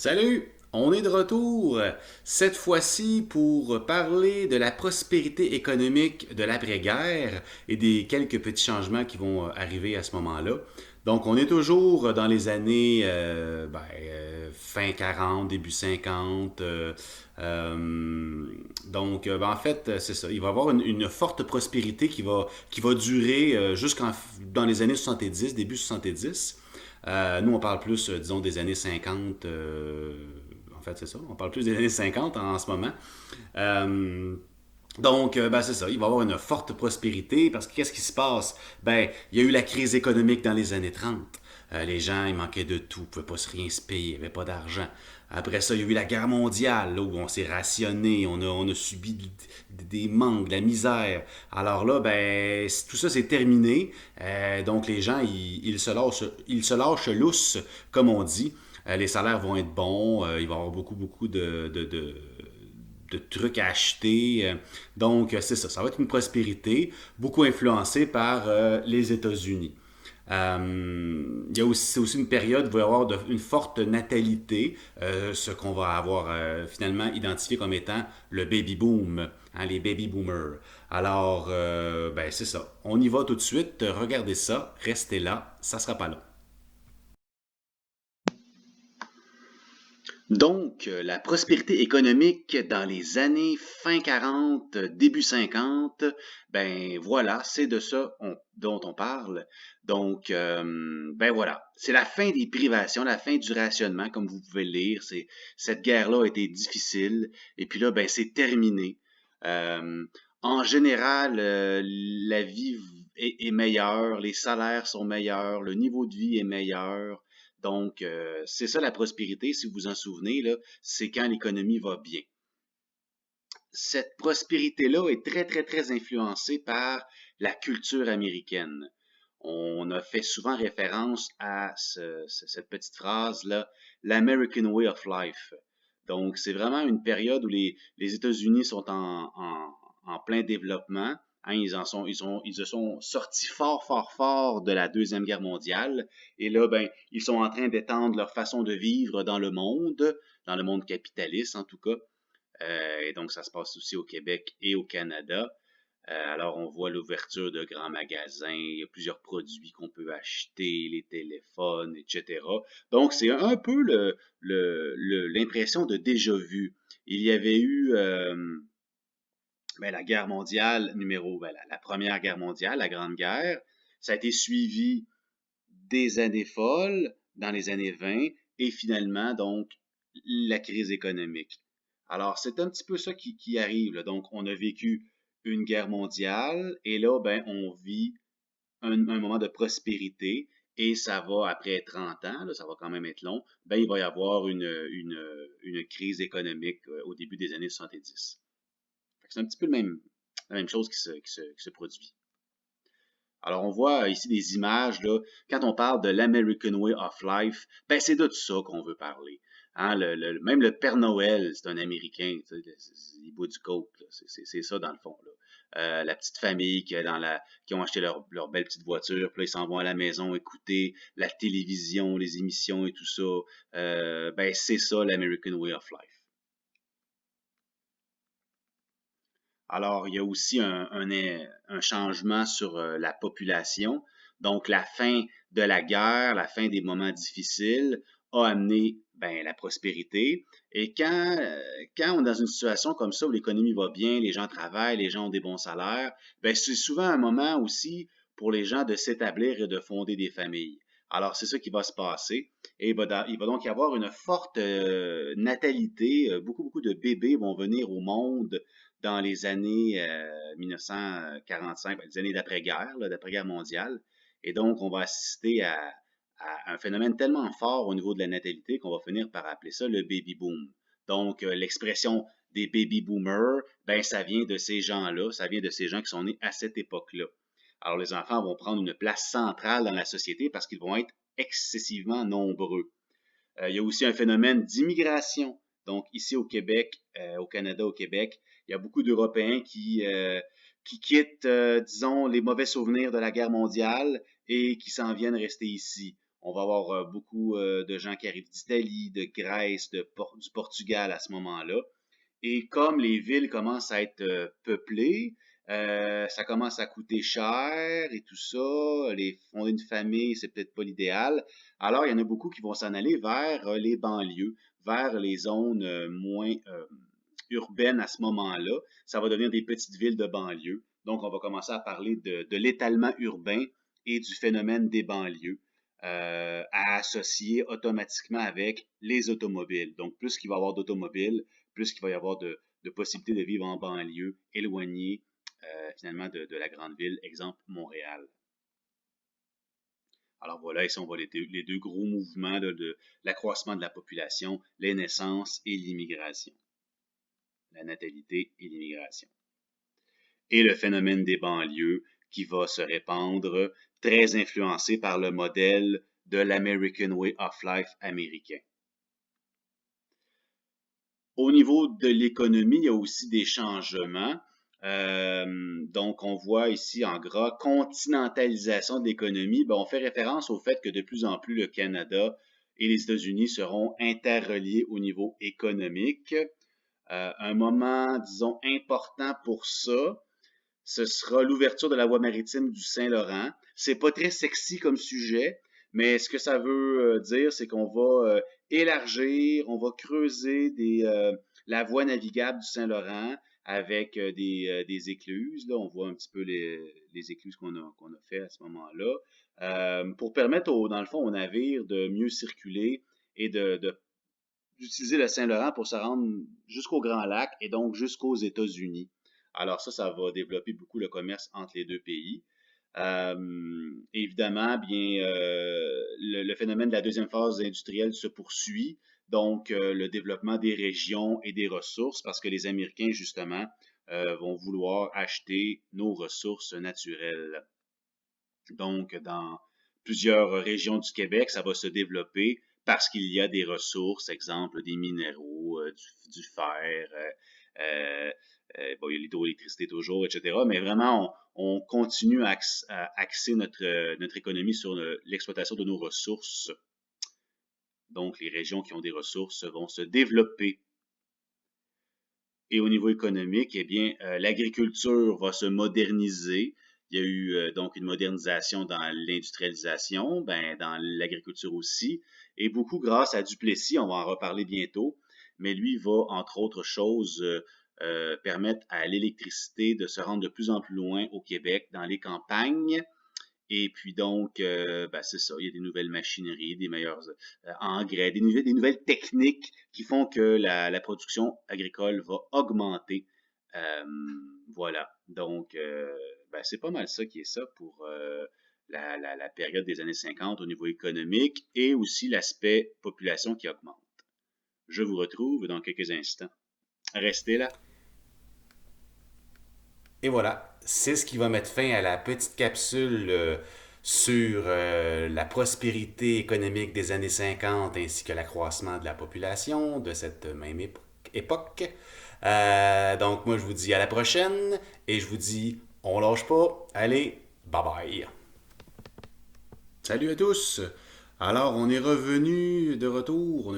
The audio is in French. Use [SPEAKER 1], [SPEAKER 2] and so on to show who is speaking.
[SPEAKER 1] Salut! On est de retour, cette fois-ci pour parler de la prospérité économique de l'après-guerre et des quelques petits changements qui vont arriver à ce moment-là. Donc, on est toujours dans les années fin 40, début 50. En fait, c'est ça. Il va y avoir une forte prospérité qui va durer jusqu'en dans les années 70, début 70. Nous, on parle plus, disons, des années 50. En fait, c'est ça. On parle plus des années 50 en ce moment. Euh, c'est ça. Il va y avoir une forte prospérité parce que qu'est-ce qui se passe? Il y a eu la crise économique dans les années 30. Les gens, ils manquaient de tout, ils ne pouvaient pas rien se payer, il n'y avait pas d'argent. Après ça, il y a eu la guerre mondiale, là, où on s'est rationné, on a subi des manques, de la misère. Alors là, tout ça, c'est terminé. Donc, les gens, ils se lâchent lousse, comme on dit. Les salaires vont être bons, il va y avoir beaucoup, beaucoup de trucs à acheter. C'est ça. Ça va être une prospérité, beaucoup influencée par les États-Unis. C'est aussi une période où il va y avoir une forte natalité, ce qu'on va avoir finalement identifié comme étant le baby boom, hein, les baby boomers. Alors, c'est ça. On y va tout de suite. Regardez ça. Restez là. Ça sera pas long. La prospérité économique dans les années fin 40, début 50, ben voilà, c'est de ça dont on parle. Voilà, c'est la fin des privations, la fin du rationnement, comme vous pouvez le lire. Cette guerre-là a été difficile, et puis là, ben c'est terminé. Euh, En général, la vie est meilleure, les salaires sont meilleurs, le niveau de vie est meilleur. C'est ça la prospérité, si vous vous en souvenez, là, c'est quand l'économie va bien. Cette prospérité-là est très, très, très influencée par la culture américaine. On a fait souvent référence à cette petite phrase-là, l'American Way of Life. Donc, c'est vraiment une période où les États-Unis sont en plein développement. Hein, ils se sont sortis fort, fort, fort de la Deuxième Guerre mondiale. Et là, ben, ils sont en train d'étendre leur façon de vivre dans le monde capitaliste en tout cas. Et donc, ça se passe aussi au Québec et au Canada. Alors, on voit l'ouverture de grands magasins, il y a plusieurs produits qu'on peut acheter, les téléphones, etc. Donc, c'est un peu l'impression de déjà vu. Il y avait eu la guerre mondiale la première guerre mondiale, la Grande Guerre. Ça a été suivi des années folles dans les années 20 et finalement, donc, la crise économique. Alors, c'est un petit peu ça qui arrive, là. Donc, on a vécu une guerre mondiale et là, ben, on vit un moment de prospérité et ça va, après 30 ans, là, ça va quand même être long, ben, il va y avoir une crise économique au début des années 70. Fait que c'est un petit peu la même chose qui se produit. Alors, on voit ici des images, là, quand on parle de l'American Way of Life, ben c'est de tout ça qu'on veut parler. Hein, même le Père Noël, c'est un Américain, tu sais, il boit du coke, là. C'est ça dans le fond, là. La petite famille qui ont acheté leur belle petite voiture, puis là, ils s'en vont à la maison écouter la télévision, les émissions et tout ça. C'est ça l'American Way of Life. Alors, il y a aussi un changement sur la population. Donc, la fin de la guerre, la fin des moments difficiles a amené la prospérité. Et quand on est dans une situation comme ça où l'économie va bien, les gens travaillent, les gens ont des bons salaires, c'est souvent un moment aussi pour les gens de s'établir et de fonder des familles. Alors, c'est ça qui va se passer. Et il va donc y avoir une forte natalité. Beaucoup, beaucoup de bébés vont venir au monde dans les années 1945, les années d'après-guerre, d'après-guerre mondiale. Et donc, on va assister à un phénomène tellement fort au niveau de la natalité qu'on va finir par appeler ça le baby boom. Donc, l'expression des baby boomers, ça vient de ces gens-là, ça vient de ces gens qui sont nés à cette époque-là. Alors, les enfants vont prendre une place centrale dans la société parce qu'ils vont être excessivement nombreux. Il y a aussi un phénomène d'immigration. Donc, ici au Québec, au Canada, au Québec, il y a beaucoup d'Européens qui quittent, disons, les mauvais souvenirs de la guerre mondiale et qui s'en viennent rester ici. On va avoir beaucoup de gens qui arrivent d'Italie, de Grèce, du Portugal à ce moment-là. Et comme les villes commencent à être peuplées, ça commence à coûter cher et tout ça. Fonder une famille, c'est peut-être pas l'idéal. Alors, il y en a beaucoup qui vont s'en aller vers les banlieues, vers les zones moins urbaines à ce moment-là. Ça va devenir des petites villes de banlieue. Donc, on va commencer à parler de l'étalement urbain et du phénomène des banlieues à associer automatiquement avec les automobiles. Donc, plus qu'il va y avoir d'automobiles, plus qu'il va y avoir de possibilités de vivre en banlieue, éloigné finalement de la grande ville, exemple Montréal. Alors voilà, ici on voit les deux gros mouvements de l'accroissement de la population, les naissances et l'immigration, la natalité et l'immigration. Et le phénomène des banlieues qui va se répandre, très influencé par le modèle de l'American Way of Life américain. Au niveau de l'économie, il y a aussi des changements. Donc, on voit ici en gras continentalisation de l'économie. Ben, on fait référence au fait que de plus en plus le Canada et les États-Unis seront interreliés au niveau économique. Un moment, disons, important pour ça, ce sera l'ouverture de la voie maritime du Saint-Laurent. C'est pas très sexy comme sujet, mais ce que ça veut dire, c'est qu'on va élargir, on va creuser la voie navigable du Saint-Laurent avec des écluses. Là, on voit un petit peu les écluses qu'on a fait à ce moment-là, pour permettre, dans le fond, aux navires de mieux circuler et d'utiliser le Saint-Laurent pour se rendre jusqu'au Grand Lac et donc jusqu'aux États-Unis. Alors ça va développer beaucoup le commerce entre les deux pays. Évidemment, bien, le phénomène de la deuxième phase industrielle se poursuit, donc le développement des régions et des ressources, parce que les Américains, justement, vont vouloir acheter nos ressources naturelles. Donc, dans plusieurs régions du Québec, ça va se développer parce qu'il y a des ressources, exemple des minéraux, du fer, bon, il y a l'hydroélectricité toujours, etc. Mais vraiment, on continue à axer notre économie sur l'exploitation de nos ressources. Donc, les régions qui ont des ressources vont se développer. Et au niveau économique, eh bien, l'agriculture va se moderniser. Il y a eu donc une modernisation dans l'industrialisation, ben, dans l'agriculture aussi, et beaucoup grâce à Duplessis, on va en reparler bientôt, mais lui va, entre autres choses, permettre à l'électricité de se rendre de plus en plus loin au Québec, dans les campagnes. Et puis donc, ben c'est ça, il y a des nouvelles machineries, des meilleurs engrais, des nouvelles techniques qui font que la production agricole va augmenter. Euh, voilà, donc ben, c'est pas mal ça qui est ça pour la période des années 50 au niveau économique et aussi l'aspect population qui augmente. Je vous retrouve dans quelques instants. Restez là.
[SPEAKER 2] Et voilà, c'est ce qui va mettre fin à la petite capsule sur la prospérité économique des années 50 ainsi que l'accroissement de la population de cette même époque. Donc moi je vous dis à la prochaine et je vous dis on lâche pas. Allez, bye bye. Salut à tous. Alors on est revenu de retour.